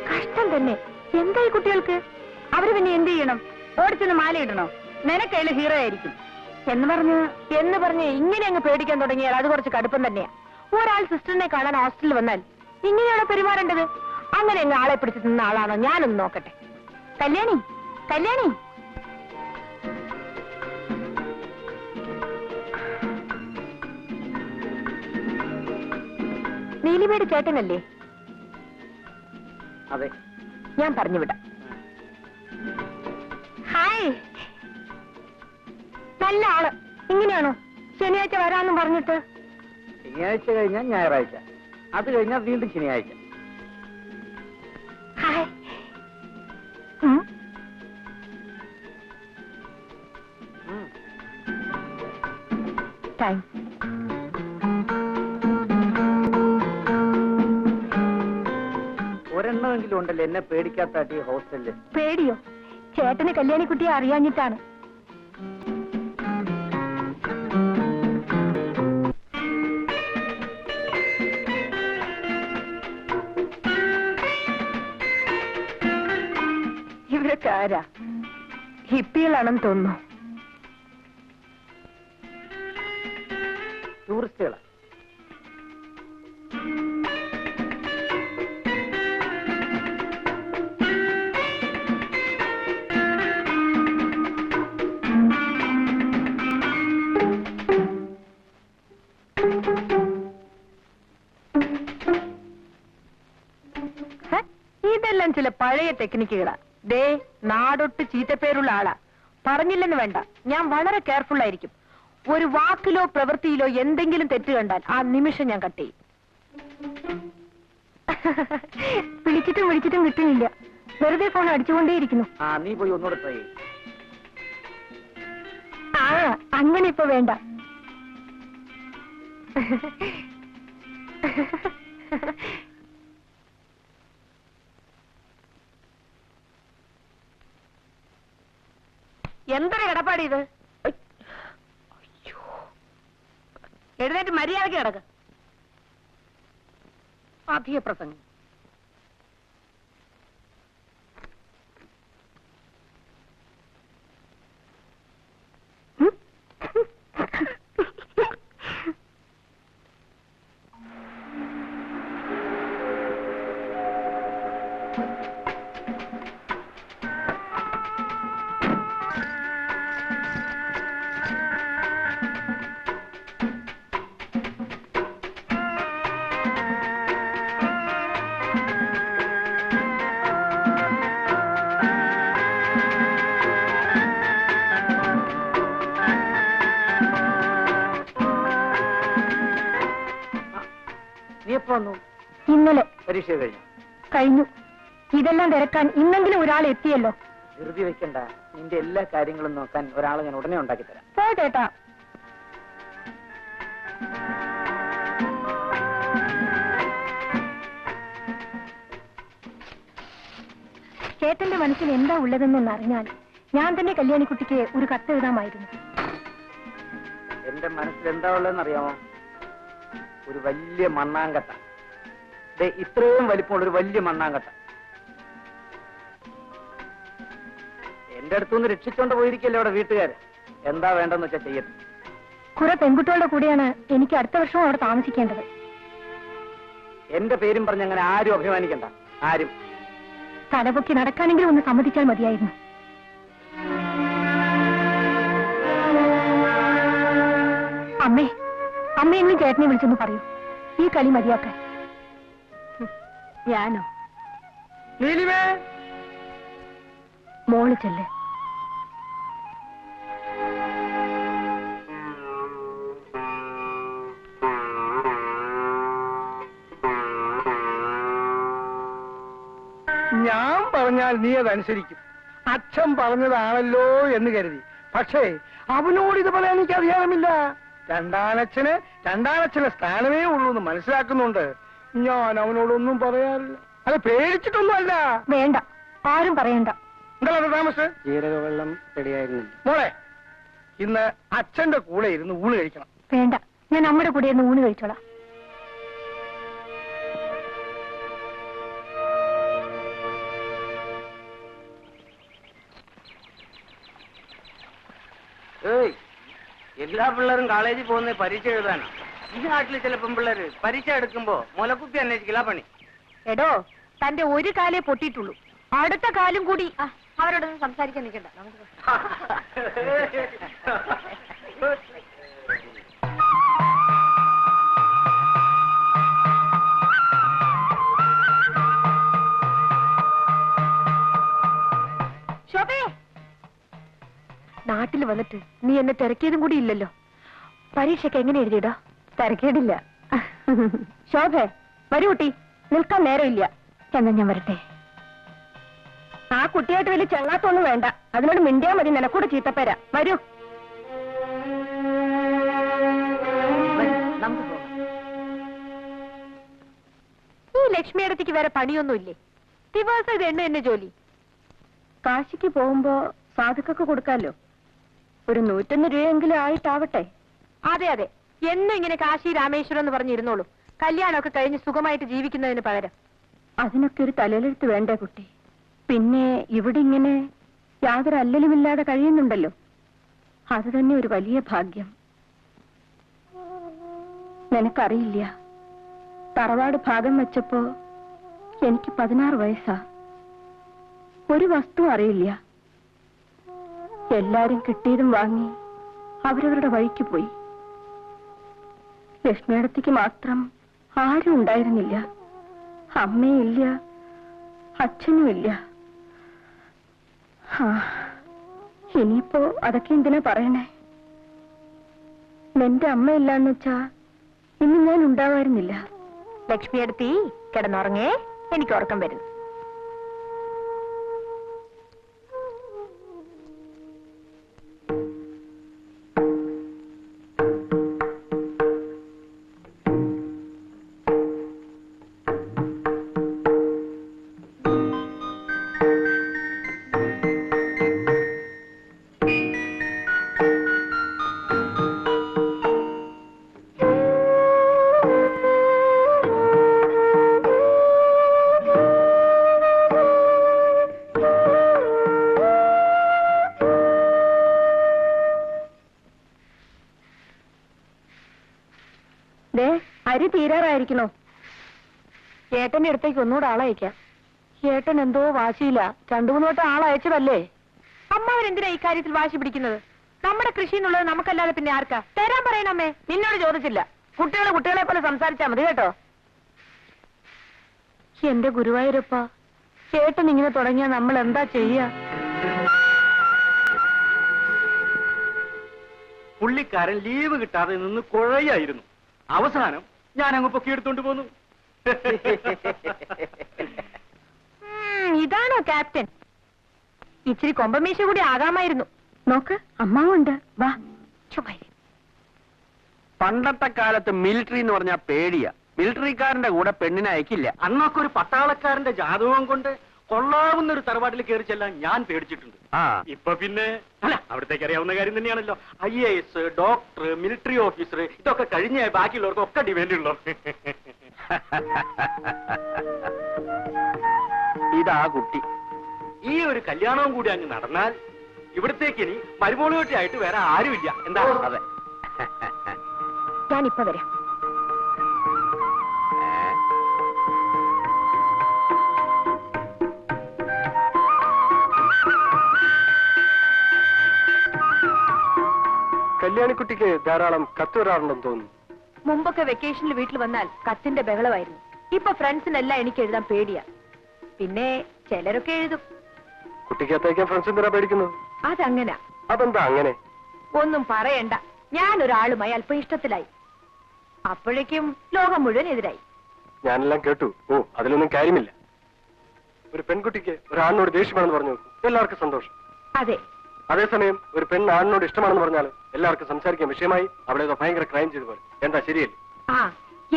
കഷ്ടം തന്നെ. എന്തായി കുട്ടികൾക്ക്? അവര് പിന്നെ എന്ത് ചെയ്യണം? ഓടിച്ചൊന്ന് മാലയിടണോ? നിനക്കതിൽ ഹീറോ ആയിരിക്കും എന്ന് പറഞ്ഞ് ഇങ്ങനെ അങ്ങ് പേടിക്കാൻ തുടങ്ങിയാൽ അത് കുറച്ച് കടുപ്പം തന്നെയാ. ഒരാൾ സിസ്റ്ററിനെ കാണാൻ ഹോസ്റ്റലിൽ വന്നാൽ ഇങ്ങനെയാണോ പെരുമാറേണ്ടത്? അങ്ങനെ അങ്ങ് ആളെ പിടിച്ച് നിന്ന ആളാണോ? ഞാനൊന്ന് നോക്കട്ടെ. കല്യാണി, കല്യാണി, നീലിമയുടെ ചേട്ടനല്ലേ? അതെ, ഞാൻ പറഞ്ഞു വിടാം. ഹായ്, നല്ല ആള്. ഇങ്ങനെയാണോ ശനിയാഴ്ച വരാമെന്നും പറഞ്ഞിട്ട്? ശനിയാഴ്ച കഴിഞ്ഞാൽ ഞായറാഴ്ച, അത് കഴിഞ്ഞാൽ വീണ്ടും ശനിയാഴ്ച. ഹായ്. താങ്ക്സ്. ഒരെണ്ണമെങ്കിലും ഉണ്ടല്ലോ എന്നെ പേടിക്കാത്ത ഹോസ്റ്റലില്. പേടിയോ? ചേട്ടന് കല്യാണിക്കുട്ടിയെ അറിയാഞ്ഞിട്ടാണ്. ഇവരൊക്കെ ആരാ? ഹിപ്പികളാണെന്ന് തോന്നുന്നു. ടൂറിസ്റ്റുകളാ. ഇതെല്ലാം ചില പഴയ ടെക്നിക്കുകളാ. ദേ, നാടൊട്ട് ചീത്തപ്പേരുള്ള ആളാ. പറഞ്ഞില്ലെന്ന് വേണ്ട, ഞാൻ വളരെ കെയർഫുൾ ആയിരിക്കും. ഒരു വാക്കിലോ പ്രവൃത്തിയിലോ എന്തെങ്കിലും തെറ്റ് കണ്ടാൽ ആ നിമിഷം ഞാൻ കട്ട് ചെയ്യും. വിളിച്ചിട്ടും കിട്ടുന്നില്ല. വെറുതെ ഫോൺ അടിച്ചുകൊണ്ടേയിരിക്കുന്നു. നീ പോയി ഒന്നുകൂടെ ട്രൈ. അങ്ങനെ ഇപ്പൊ വേണ്ട. എന്തൊരു കിടപ്പാടി ഇത്? എഴുന്നേറ്റ് മര്യാദയ്ക്ക് കിടക്ക്. അധിക പ്രസംഗം. ഇന്നലെ പരീക്ഷ കഴിഞ്ഞു. ഇതെല്ലാം തിരക്കാൻ ഇന്നെങ്കിലും ഒരാൾ എത്തിയല്ലോ. ധൃതി വെക്കണ്ട, നിന്റെ എല്ലാ കാര്യങ്ങളും നോക്കാൻ ഒരാളെ ഞാൻ ഉടനെ ഉണ്ടാക്കി തരാം. ചേട്ടാ, ചേട്ടന്റെ മനസ്സിൽ എന്താ ഉള്ളതെന്നറിഞ്ഞാൽ ഞാൻ തന്നെ കല്യാണിക്കുട്ടിക്ക് ഒരു കത്ത് എഴുതാമായിരുന്നു. എന്റെ മനസ്സിൽ എന്താ ഉള്ളതെന്ന് അറിയാമോ? ഒരു വലിയ മണ്ണാങ്കട്ട. ഇത്രയും വലിപ്പമുള്ള ഒരു വലിയ മണ്ണാങ്കട്ട എന്റെ അടുത്തുനിന്ന് രക്ഷിച്ചോണ്ട് പോയിരിക്കല്ലേ അവിടെ വീട്ടുകാര്. എന്താ വേണ്ടെന്ന് വെച്ചാൽ ചെയ്യട്ടെ. കുറെ പെൺകുട്ടികളുടെ കൂടെയാണ് എനിക്ക് അടുത്ത വർഷവും അവിടെ താമസിക്കേണ്ടത്. എന്റെ പേരും പറഞ്ഞ് അങ്ങനെ ആരും അഭിമാനിക്കണ്ട. ആരും തലപൊക്കി നടക്കാനെങ്കിലും ഒന്ന് സമ്മതിച്ചാൽ മതിയായിരുന്നു. അമ്മയെങ്കിലും ചേട്ടനെ വിളിച്ചൊന്ന് പറയൂ, ഈ കളി മതിയാക്കാൻ. ഞാനോ? മോള് ചെല്ലേ. ഞാൻ പറഞ്ഞാൽ നീ അതനുസരിക്കും. അച്ഛൻ പറഞ്ഞതാണല്ലോ എന്ന് കരുതി. പക്ഷേ അവനോട് ഇത് പറയാൻ എനിക്ക് അധികാരമില്ല. രണ്ടാനച്ഛന് സ്ഥാനമേ ഉള്ളൂ എന്ന് മനസ്സിലാക്കുന്നുണ്ട്. ഞാൻ അവനോടൊന്നും പറയാറില്ല. അത് പേടിച്ചിട്ടൊന്നും അല്ല. വേണ്ട, ആരും പറയണ്ട. എന്താ താമസ്? ജീരകവെള്ളം റെഡിയായിരുന്നില്ല. മോളെ, ഇന്ന് അച്ഛന്റെ കൂടെ ഇരുന്ന് ഊണ് കഴിക്കണം. വേണ്ട, ഞാൻ നമ്മുടെ കൂടെ ഒന്ന് ഊണ് കഴിച്ചോളാം. എല്ലാ പിള്ളേരും കോളേജിൽ പോകുന്ന പരീക്ഷ എഴുതാനാ. ഈ നാട്ടിൽ ചില പെൺപിള്ളേര് പരീക്ഷ എടുക്കുമ്പോ മുലക്കുപ്പി അന്വേഷിക്കില്ല പണി. എടോ, തന്റെ ഒരു കാലേ പൊട്ടിയിട്ടുള്ളൂ, അടുത്ത കാലും കൂടി. അവരോടൊന്നും സംസാരിക്കാൻ നിൽക്കണ്ട. ശോഭേ, നാട്ടിൽ വന്നിട്ട് നീ എന്നെ തിരക്കിയതും കൂടി ഇല്ലല്ലോ. പരീക്ഷയ്ക്ക് എങ്ങനെ എഴുതിയിടാ? തിരക്കേടില്ല. ശോഭേ, വരൂ കുട്ടി, നിൽക്കാൻ നേരമില്ല. എന്നാ ഞാൻ വരട്ടെ. ആ കുട്ടിയായിട്ട് വലിയ ചങ്ങാത്തൊന്നും വേണ്ട, അതിനോട് മിണ്ടിയാ മതി. നിനക്കൂടെ ചീത്തപ്പേരാ. വരൂ. ഈ ലക്ഷ്മിയടത്തേക്ക് വേറെ പണിയൊന്നുമില്ലേ? ദിവസം ഇത് എന്നെ ജോലി. കാശിക്ക് പോകുമ്പോ സാധുക്കൊക്കെ കൊടുക്കാലോ. ഒരു 101 രൂപയെങ്കിലും ആയിട്ടാവട്ടെ. അതെ അതെ, എന്നും ഇങ്ങനെ കാശി രാമേശ്വരം എന്ന് പറഞ്ഞിരുന്നോളൂ. കല്യാണമൊക്കെ കഴിഞ്ഞ് സുഖമായിട്ട് ജീവിക്കുന്നതിന് പകരം. അതിനൊക്കെ ഒരു തലയിലെടുത്ത് വേണ്ടേ കുട്ടി? പിന്നെ ഇവിടെ ഇങ്ങനെ യാതൊരു അല്ലലുമില്ലാതെ കഴിയുന്നുണ്ടല്ലോ, അത് തന്നെ ഒരു വലിയ ഭാഗ്യം. നിനക്കറിയില്ല, തറവാട് ഭാഗം വെച്ചപ്പോ എനിക്ക് 16 വയസ്സാ. ഒരു വസ്തു അറിയില്ല. എല്ലാരും കിട്ടിയതും വാങ്ങി അവരവരുടെ വഴിക്ക് പോയി. ലക്ഷ്മിയടത്തേക്ക് മാത്രം ആരും ഉണ്ടായിരുന്നില്ല. അമ്മയില്ല, അച്ഛനുമില്ല. ഇനിയിപ്പോ അതൊക്കെ എന്തിനാ പറയണേ? എന്റെ അമ്മയില്ലാന്ന് വെച്ചാ ഇന്ന് ഞാൻ ഉണ്ടാവായിരുന്നില്ല. ലക്ഷ്മിയടുത്തി കിടന്നുറങ്ങേ, എനിക്ക് ഉറക്കം വരുന്നു. അരി തീരാറായിരിക്കണോ? ഏട്ടന്റെ അടുത്തേക്ക് ഒന്നുകൂടെ ആളയക്കാം. ഏട്ടൻ എന്തോ വാശിയില്ല. 2-3 വട്ടം ആളയച്ചതല്ലേ. അമ്മാവരെന്തിനാ ഇക്കാര്യത്തിൽ വാശി പിടിക്കുന്നത്? നമ്മുടെ കൃഷി എന്നുള്ളത് നമുക്കല്ലാതെ പിന്നെ ആർക്കാ? തരാൻ പറയണമ്മേ. നിന്നോട് ചോദിച്ചില്ല. കുട്ടികളെ പോലെ സംസാരിച്ചാ മതി കേട്ടോ. എന്റെ ഗുരുവായൂരപ്പ, ഏട്ടൻ ഇങ്ങനെ തുടങ്ങിയാ നമ്മൾ എന്താ ചെയ്യാ? പുള്ളിക്കാരൻ ലീവ് കിട്ടാതെ നിന്ന് കുഴയായിരുന്നു. അവസാനം ഞാൻ അങ്ങ് പൊക്കിയെടുത്തോണ്ട് പോന്നു. ഇതാണോ ക്യാപ്റ്റൻ? ഇച്ചിരി കൊമ്പമീശ കൂടി ആകാമായിരുന്നു. നോക്ക്, അമ്മാവുണ്ട്. വാ. പണ്ടത്തെ കാലത്ത് മിലിറ്ററി എന്ന് പറഞ്ഞാൽ പേടിയാ. മിലിറ്ററിക്കാരന്റെ കൂടെ പെണ്ണിനെ അയക്കില്ല. അന്നൊക്കെ ഒരു പട്ടാളക്കാരന്റെ ജാതകം കൊണ്ട് കൊള്ളാവുന്ന ഒരു തറവാട്ടിൽ കയറി ചെല്ലാൻ ഞാൻ പേടിച്ചിട്ടുണ്ട്. ഇപ്പൊ പിന്നെ അല്ല, അവിടത്തേക്ക് അറിയാവുന്ന കാര്യം തന്നെയാണല്ലോ. IAS, ഡോക്ടർ, മിലിറ്ററി ഓഫീസർ, ഇതൊക്കെ കഴിഞ്ഞ ബാക്കിയുള്ളവർക്കൊക്കെ ഡിമാൻഡ് ഉള്ളു. ഇതാ കുട്ടി. ഈ ഒരു കല്യാണവും കൂടി അങ്ങ് നടന്നാൽ ഇവിടത്തേക്ക് ഇനി മരുമോളുകെട്ടിയായിട്ട് വേറെ ആരുമില്ല. എന്താ? അതെ. ഞാനിപ്പോ വരാം. കല്യാണിക്കുട്ടിക്ക് ധാരാളം കത്ത് വരാറുണ്ടെന്ന് തോന്നുന്നു. മുമ്പൊക്കെ വെക്കേഷനിൽ വീട്ടിൽ വന്നാൽ കത്തിന്റെ ബഹളമായിരുന്നു. ഇപ്പൊ ഫ്രണ്ട്സിനെല്ലാം എനിക്ക് എഴുതാൻ പേടിയാ. പിന്നെ ചിലരൊക്കെ എഴുതും. കുട്ടിക്ക് അത്തയ്ക്കാൻ ഫ്രണ്ട്സ് എന്തിനാ പേടിക്കുന്നത്? അതങ്ങനാ. അതെന്താ അങ്ങനെ? ഒന്നും പറയണ്ട. ഞാനൊരാളുമായി അല്പം ഇഷ്ടത്തിലായി. അപ്പോഴേക്കും ലോകം മുഴുവൻ എതിരായി. ഞാനെല്ലാം കേട്ടു. ഓ, അതിലൊന്നും കാര്യമില്ല. ഒരു പെൺകുട്ടിക്ക് ഒരാണിനോട് ദേഷ്യമാണെന്ന് പറഞ്ഞു എല്ലാവർക്കും സന്തോഷം. അതെ. അതേസമയം ഒരു പെണ്ണ് ആണിനോട് ഇഷ്ടമാണെന്ന് പറഞ്ഞാൽ എല്ലാവർക്കും സംസാരിക്കാൻ വിഷയമായി. അവിടെ ഭയങ്കര ക്രൈം ചെയ്തു പോലെ. എന്താ ശരിയല്ലേ? ആ,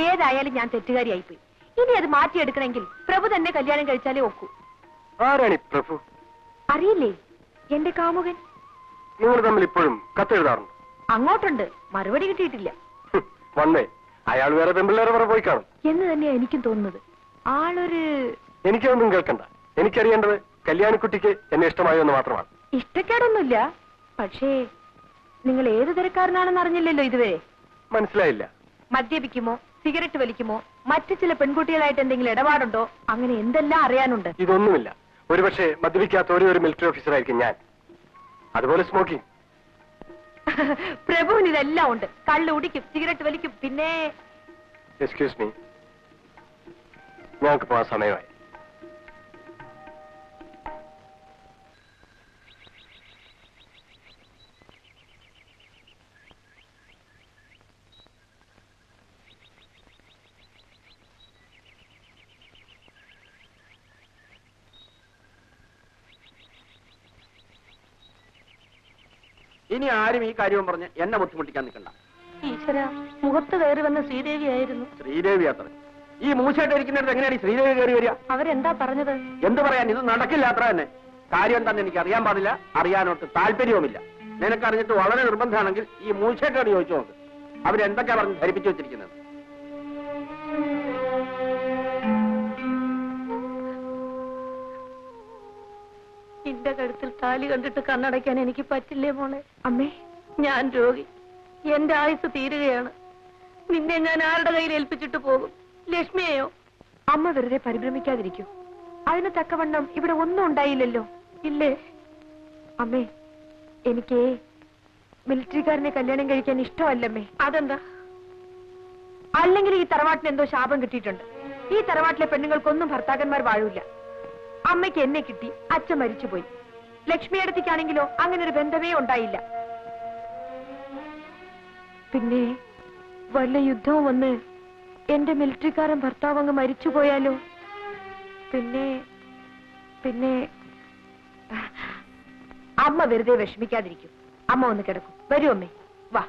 ഏതായാലും ഞാൻ തെറ്റുകാരിയായിപ്പോയി. ഇനി അത് മാറ്റിയെടുക്കണമെങ്കിൽ പ്രഭു തന്നെ കല്യാണം കഴിച്ചാലേ ഒക്കൂ. ആരാണി പ്രഭു? അറിയില്ലേ, എന്റെ കാമുകൻ. നിങ്ങൾ തമ്മിൽ ഇപ്പോഴും കത്തെഴുതാറുണ്ട്? അങ്ങോട്ടുണ്ട്, മറുപടി കിട്ടിയിട്ടില്ല. വന്നേ, അയാൾ വേറെ പെമ്പിള്ളേരെ വേറെ പോയി കാണും എന്ന് തന്നെയാ എനിക്കും തോന്നുന്നത്. ആളൊരു... എനിക്കൊന്നും കേൾക്കണ്ട. എനിക്കറിയേണ്ടത് കല്യാണിക്കുട്ടിക്ക് എന്നെ ഇഷ്ടമായോ എന്ന് മാത്രമാണ്. ഇഷ്ടക്കേടൊന്നുമില്ല, പക്ഷേ നിങ്ങൾ ഏത് തരക്കാരനാണെന്ന് അറിഞ്ഞില്ലല്ലോ ഇതുവരെ. മനസ്സിലായില്ല. മദ്യപിക്കുമോ, സിഗരറ്റ് വലിക്കുമോ, മറ്റു ചില പെൺകുട്ടികളായിട്ട് എന്തെങ്കിലും ഇടപാടുണ്ടോ, അങ്ങനെ എന്തെല്ലാം അറിയാനുണ്ട്. ഇതൊന്നുമില്ല. ഒരുപക്ഷെ മദ്യപിക്കാത്ത ഒരേ ഒരു മിലിറ്ററി ഓഫീസറായിരിക്കും ഞാൻ. അതുപോലെ സ്മോക്കിംഗ്. പ്രഭുവിന് ഇതെല്ലാം ഉണ്ട്. കള്ള് കുടിക്കും, സിഗരറ്റ് വലിക്കും, പിന്നെ... എക്സ്ക്യൂസ് മീ, ഞങ്ങൾക്ക് പോകാൻ സമയമായി. ഇനി ആരും ഈ കാര്യവും പറഞ്ഞ് എന്നെ ബുദ്ധിമുട്ടിക്കാൻ നിൽക്കണ്ട. ഈശ്വര, മുഖത്ത് കയറി വന്ന ശ്രീദേവിയായിരുന്നു. ശ്രീദേവി അത്ര ഈ മൂശയായിട്ട് ഇരിക്കുന്നിടത്ത് എങ്ങനെയാണ് ഈ ശ്രീദേവി കയറി വരിക? അവരെന്താ പറഞ്ഞത്? എന്ത് പറയാൻ, ഇത് നടക്കില്ല അത്ര തന്നെ. കാര്യം എന്താണെന്ന് എനിക്ക് അറിയാൻ പാടില്ല, അറിയാനോട്ട് താല്പര്യവുമില്ല. നിനക്കറിഞ്ഞിട്ട് വളരെ നിർബന്ധമാണെങ്കിൽ ഈ മൂശയായിട്ടോട് ചോദിച്ചു നോക്ക്, അവരെന്തൊക്കെയാ പറഞ്ഞ് ധരിപ്പിച്ചു വെച്ചിരിക്കുന്നത്. എന്റെ കഴുത്തിൽ താലി കണ്ടിട്ട് കണ്ണടയ്ക്കാൻ എനിക്ക് പറ്റില്ലേ മോളെ? അമ്മേ, ഞാൻ രോഗി, എന്റെ ആയുസ് തീരുകയാണ്. നിന്നെ ഞാൻ ആരുടെ കയ്യിൽ ഏൽപ്പിച്ചിട്ട് പോകും? ലക്ഷ്മിയെയോ? അമ്മ വെറുതെ പരിഭ്രമിക്കാതിരിക്കൂ. അതിന് തക്കവണ്ണം ഇവിടെ ഒന്നും ഉണ്ടായില്ലല്ലോ, ഇല്ലേ? അമ്മേ, എനിക്ക് മിലിറ്ററിക്കാരനെ കല്യാണം കഴിക്കാൻ ഇഷ്ടമല്ലമ്മേ. അതെന്താ? അല്ലെങ്കിൽ ഈ തറവാട്ടിന് എന്തോ ശാപം കിട്ടിയിട്ടുണ്ട്. ഈ തറവാട്ടിലെ പെണ്ണുങ്ങൾക്കൊന്നും ഭർത്താക്കന്മാർ വാഴൂല. അമ്മയ്ക്ക് എന്നെ കിട്ടി, അച്ഛൻ മരിച്ചുപോയി. ലക്ഷ്മിയടത്തേക്കാണെങ്കിലോ അങ്ങനെ ഒരു ബന്ധമേ ഉണ്ടായില്ല. പിന്നെ വല്ല യുദ്ധവും വന്ന് എന്റെ മിലിറ്ററിക്കാരൻ ഭർത്താവ് അങ്ങ് മരിച്ചുപോയാലോ? പിന്നെ പിന്നെ അമ്മ വെറുതെ വിഷമിക്കാതിരിക്കും. അമ്മ ഒന്ന് കിടക്കും. വരൂ അമ്മേ, വാ.